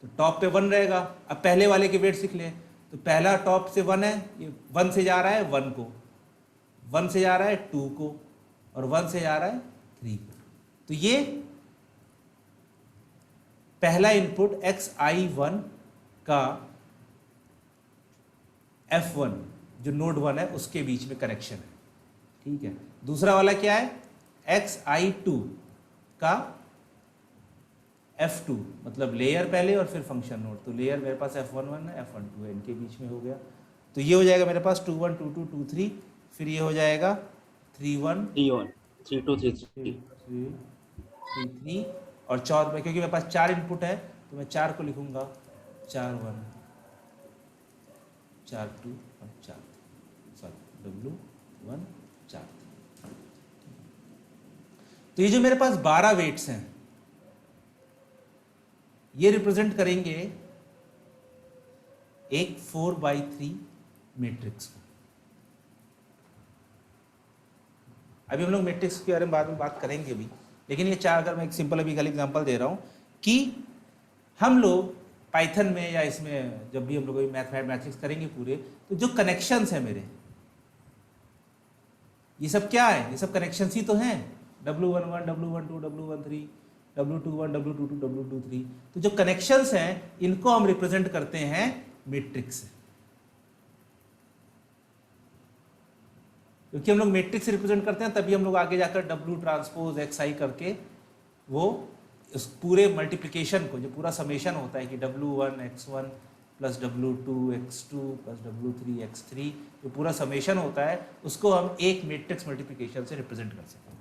तो टॉप पे 1 रहेगा। अब पहले वाले के वेट्स लिख लें, तो पहला टॉप से 1 है, ये 1 से जा रहा है 1 को, 1 से जा रहा है 2 को, और 1 से जा रहा है 3 को। तो ये पहला इनपुट XI1 का F1 जो नोड 1 है उसके बीच में कनेक्शन है, ठीक है। दूसरा वाला क्या है, xi2 का f2 मतलब लेयर पहले और फिर फंक्शन नोड, तो लेयर मेरे पास f11 है f12 है, इनके बीच में हो गया। तो ये हो जाएगा मेरे पास 21 22 23, फिर ये हो जाएगा 31 3 1 3 2 3 3 3 और 4 में, क्योंकि मेरे पास 4 इनपुट है तो मैं 4 को लिखूंगा 4 1 4 2 और 4 सॉरी W1 4। तो ये जो मेरे पास 12 वेट्स हैं ये रिप्रेजेंट करेंगे एक 4x3 मैट्रिक्स को। अभी हम लोग मैट्रिक्स के बारे में बाद में बात करेंगे भी, लेकिन ये चार, अगर मैं एक सिंपल अभी खाली एग्जांपल दे रहा हूं कि हम लोग पाइथन में या इसमें जब भी हम लोग मैथमेटिक्स करेंगे पूरे, तो जो कनेक्शंस है मेरे, ये सब क्या है, ये सब कनेक्शंस ही तो हैं, W11 W12 W13 W21 W22 W23। तो जो कनेक्शंस हैं इनको हम रिप्रेजेंट करते हैं मैट्रिक्स से, क्योंकि हम लोग मैट्रिक्स से रिप्रेजेंट करते हैं तभी हम लोग आगे जाकर W ट्रांसपोज XI करके वो इस पूरे मल्टीप्लिकेशन को, जो पूरा समेशन होता है कि W1 X1 plus W2 X2 plus W3 X3, जो पूरा समेशन होता है उसको हम एक मैट्रिक्स मल्टीप्लिकेशन से रिप्रेजेंट कर सकते हैं।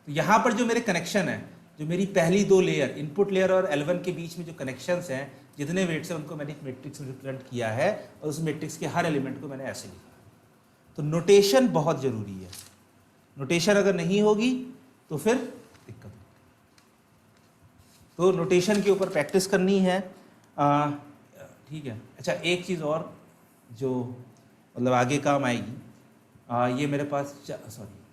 तो यहाँ पर जो मेरे कनेक्शन है, जो मेरी पहली दो लेयर इनपुट लेयर और L1 के बीच में जो कनेक्शंस हैं, जितने वेट्स हैं उनको मैंने एक मैट्रिक्स में रिप्रेजेंट किया है और उस मैट्रिक्स के हर एलिमेंट को मैंने ऐसे लिखा। तो नोटेशन बहुत ज़रूरी है, नोटेशन अगर नहीं होगी तो फिर दिक्कत होगी। तो नोटेशन के ऊपर प्रैक्टिस करनी है, ठीक है। अच्छा, एक चीज़ और जो मतलब आगे काम आएगी, ये मेरे पास सॉरी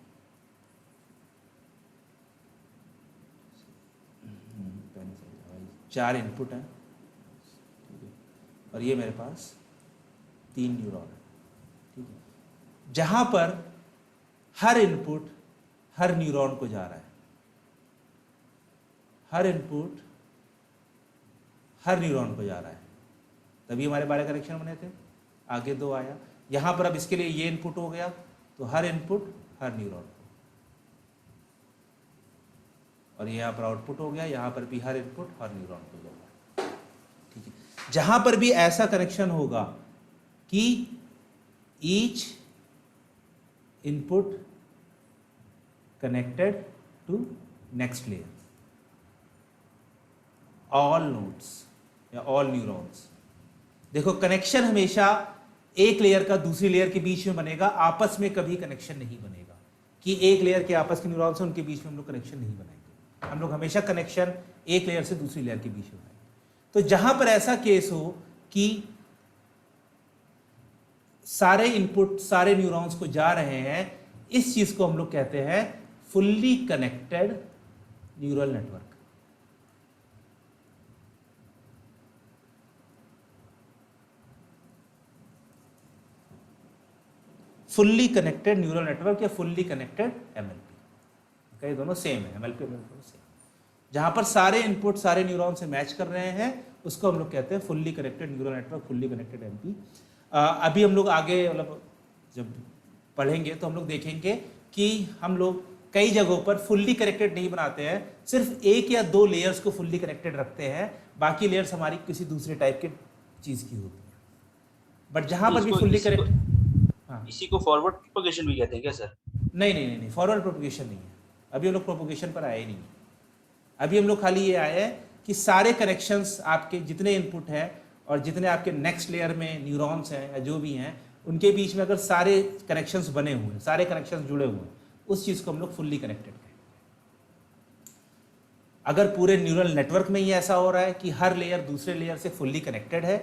4 इनपुट हैं, और ये मेरे पास 3 न्यूरॉन है, ठीक है, जहां पर हर इनपुट हर न्यूरॉन को जा रहा है, हर इनपुट हर न्यूरॉन को जा रहा है, तभी हमारे 12 कनेक्शन बने थे। आगे 2 आया, यहां पर अब इसके लिए ये इनपुट हो गया, तो हर इनपुट हर न्यूरॉन को, और यहाँ पर आउटपुट हो गया, यहाँ पर भी हर इनपुट हर न्यूरॉन को जाएगा, ठीक है। जहां पर भी ऐसा कनेक्शन होगा कि each input connected to next layer, all nodes या ऑल न्यूरॉन्स। देखो, कनेक्शन हमेशा एक लेयर का दूसरी लेयर के बीच में बनेगा, आपस में कभी कनेक्शन नहीं बनेगा कि एक लेयर के आपस के न्यूरॉन्स हैं उनके बीच में हम लोग कनेक्शन नहीं बनाएंगे। हम लोग हमेशा कनेक्शन एक लेयर से दूसरी लेयर के बीच में बनाएंगे। तो जहां पर ऐसा केस हो कि सारे इनपुट सारे न्यूरॉन्स को जा रहे हैं, इस चीज को हम लोग कहते हैं fully connected neural network. Fully connected neural network या फुल्ली कनेक्टेड एमएलपी, कई दोनों सेम है, एमएलपी दोनों सेम। जहां पर सारे इनपुट सारे न्यूरॉन से मैच कर रहे हैं उसको हम लोग कहते हैं fully connected neural network, fully connected MP. अभी हम लोग आगे मतलब जब पढ़ेंगे तो हम लोग देखेंगे कि हम लोग कई जगहों पर फुल्ली कनेक्टेड नहीं बनाते हैं, सिर्फ एक या दो लेयर्स को फुल्ली कनेक्टेड रखते हैं, बाकी लेयर्स हमारी किसी दूसरे टाइप के चीज की होती है। बट जहां पर भी फुल्ली कनेक्टेड, हाँ, इसी को फॉरवर्ड प्रोपगेशन भी कहते हैं क्या सर? नहीं, फॉरवर्ड प्रोपगेशन नहीं है। अभी हम लोग प्रोपगेशन पर आए ही नहीं, अभी हम लोग खाली ये आए हैं कि सारे कनेक्शंस आपके जितने इनपुट हैं और जितने आपके नेक्स्ट लेयर में न्यूरॉन्स हैं या जो भी हैं उनके बीच में अगर सारे कनेक्शंस बने हुए हैं, सारे कनेक्शंस जुड़े हुए हैं, उस चीज़ को हम लोग फुल्ली कनेक्टेड कहें। अगर पूरे न्यूरल नेटवर्क में ही ऐसा हो रहा है कि हर लेयर दूसरे लेयर से फुल्ली कनेक्टेड है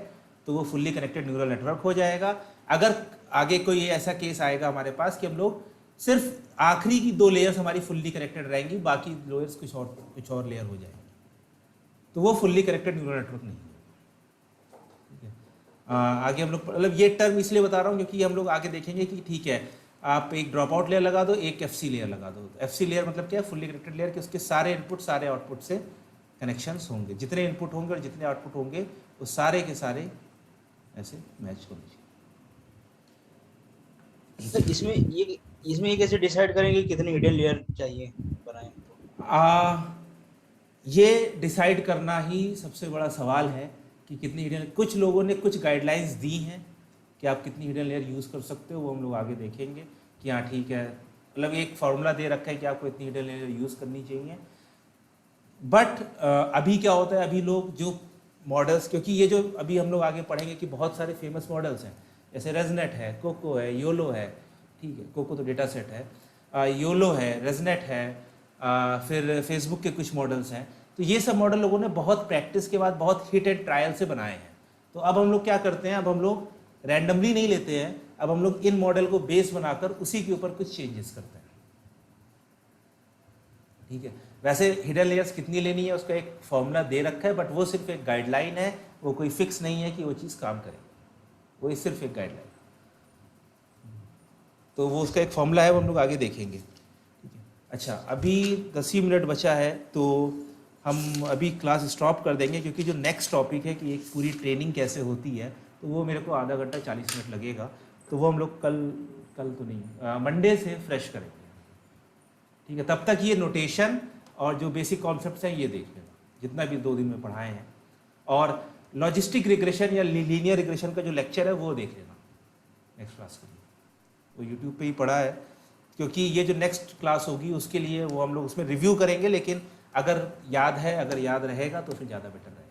तो वो फुल्ली कनेक्टेड न्यूरल नेटवर्क हो जाएगा। अगर आगे कोई ऐसा केस आएगा हमारे पास कि हम लोग सिर्फ आखिरी की 2 लेयर्स हमारी फुल्ली कनेक्टेड रहेंगी, बाकी लेयर्स कुछ और लेयर हो जाएंगी, तो वो फुल्ली कनेक्टेड न्यूरल नेटवर्क नहीं है। ठीक है, आगे हम लोग मतलब ये टर्म इसलिए बता रहा हूँ क्योंकि हम लोग आगे देखेंगे कि ठीक है आप एक ड्रॉप आउट लेयर लगा दो, एक एफसी लेयर लगा दो। एफसी लेयर मतलब क्या है? फुल्ली कनेक्टेड लेयर कि उसके सारे इनपुट सारे आउटपुट से कनेक्शंस होंगे, जितने इनपुट होंगे और जितने आउटपुट होंगे वो सारे के सारे ऐसे मैच होनी चाहिए। तो इसमें ये कैसे डिसाइड करेंगे कितने हिडन लेयर चाहिए बनाए हमको? ये डिसाइड करना ही सबसे बड़ा सवाल है कि कितनी हिडन, कुछ लोगों ने कुछ गाइडलाइंस दी हैं कि आप कितनी हिडन लेयर यूज़ कर सकते हो, वो हम लोग आगे देखेंगे कि हाँ ठीक है, मतलब एक फार्मूला दे रखा है कि आपको इतनी हिडन लेयर यूज़ करनी चाहिए। बट अभी क्या होता है, अभी लोग जो मॉडल्स, क्योंकि ये जो अभी हम लोग आगे पढ़ेंगे कि बहुत सारे फेमस मॉडल्स हैं, जैसे रेजनेट है, कोको है, योलो है, ठीक है, कोको तो डेटा सेट है, योलो है, रेजनेट है, फिर फेसबुक के कुछ मॉडल्स हैं। तो ये सब मॉडल लोगों ने बहुत प्रैक्टिस के बाद बहुत हिट एंड ट्रायल से बनाए हैं। तो अब हम लोग क्या करते हैं, अब हम लोग रैंडमली नहीं लेते हैं, अब हम लोग इन मॉडल को बेस बनाकर उसी के ऊपर कुछ चेंजेस करते हैं, ठीक है। वैसे हिडन लेयर्स कितनी लेनी है उसका एक फॉर्मूला दे रखा है, बट वो सिर्फ एक गाइडलाइन है, वो कोई फिक्स नहीं है कि वो चीज़ काम करे, वो सिर्फ एक गाइडलाइन। तो वो उसका एक फॉर्मूला है, वो हम लोग आगे देखेंगे, ठीक है। अच्छा, अभी 10 ही मिनट बचा है, तो हम अभी क्लास स्टॉप कर देंगे, क्योंकि जो नेक्स्ट टॉपिक है कि एक पूरी ट्रेनिंग कैसे होती है, तो वो मेरे को आधा घंटा 40 मिनट लगेगा, तो वो हम लोग कल तो नहीं, मंडे से फ्रेश करेंगे, ठीक है। तब तक ये नोटेशन और जो बेसिक कॉन्सेप्ट्स हैं ये देख लेना, जितना भी 2 दिन में पढ़ाए हैं, और लॉजिस्टिक रिग्रेशन या लीनियर रिग्रेशन का जो लेक्चर है वो देख लेना नेक्स्ट क्लास के लिए, वो यूट्यूब पे ही पढ़ा है, क्योंकि ये जो नेक्स्ट क्लास होगी उसके लिए वो हम लोग उसमें रिव्यू करेंगे, लेकिन अगर याद है, अगर याद रहेगा तो फिर ज़्यादा बेटर रहेगा।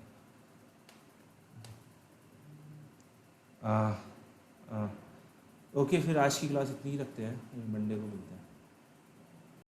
ओके, फिर आज की क्लास इतनी ही रखते हैं, मंडे को मिलते हैं।